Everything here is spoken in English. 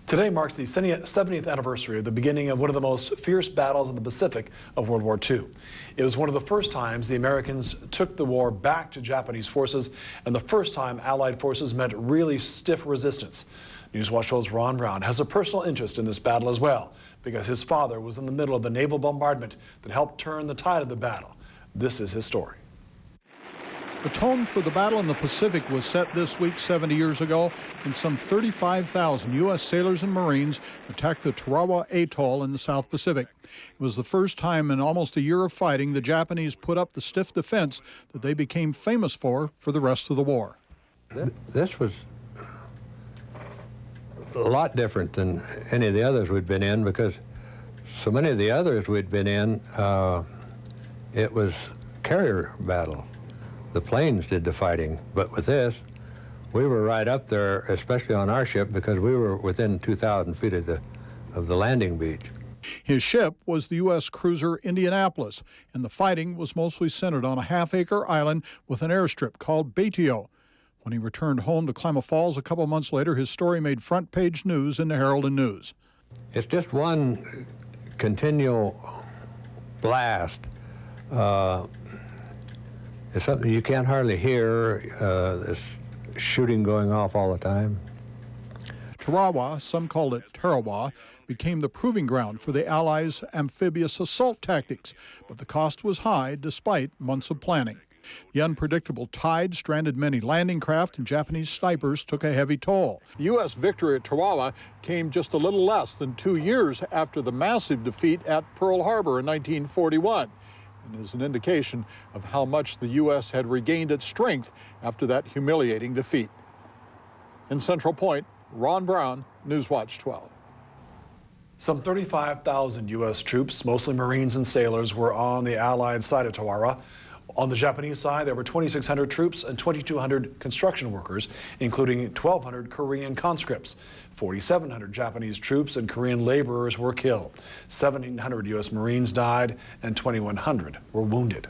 Today marks the 70th anniversary of the beginning of one of the most fierce battles in the Pacific of World War II. It was one of the first times the Americans took the war back to Japanese forces and the first time Allied forces met really stiff resistance. Newswatch 12's Ron Brown has a personal interest in this battle as well because his father was in the middle of the naval bombardment that helped turn the tide of the battle. This is his story. The tone for the battle in the Pacific was set this week 70 years ago when some 35,000 U.S. sailors and Marines attacked the Tarawa atoll in the South Pacific. It was the first time in almost a year of fighting the Japanese put up the stiff defense that they became famous for the rest of the war. This was a lot different than any of the others we'd been in because so many of the others we'd been in, it was carrier battle. The planes did the fighting, but with this, we were right up there, especially on our ship, because we were within 2,000 feet of the landing beach. His ship was the U.S. cruiser Indianapolis, and the fighting was mostly centered on a half-acre island with an airstrip called Batio. When he returned home to Klamath Falls a couple months later, his story made front-page news in the Herald and News. It's just one continual blast. It's something you can't hardly hear, this shooting going off all the time. Tarawa, some called it Tarawa, became the proving ground for the Allies' amphibious assault tactics, but the cost was high despite months of planning. The unpredictable tide stranded many landing craft, and Japanese snipers took a heavy toll. The U.S. victory at Tarawa came just a little less than 2 years after the massive defeat at Pearl Harbor in 1941. And is an indication of how much the U.S. had regained its strength after that humiliating defeat. In Central Point, Ron Brown, Newswatch 12. Some 35,000 U.S. troops, mostly Marines and sailors, were on the Allied side of Tarawa. On the Japanese side, there were 2,600 troops and 2,200 construction workers, including 1,200 Korean conscripts. 4,700 Japanese troops and Korean laborers were killed. 1,700 U.S. Marines died and 2,100 were wounded.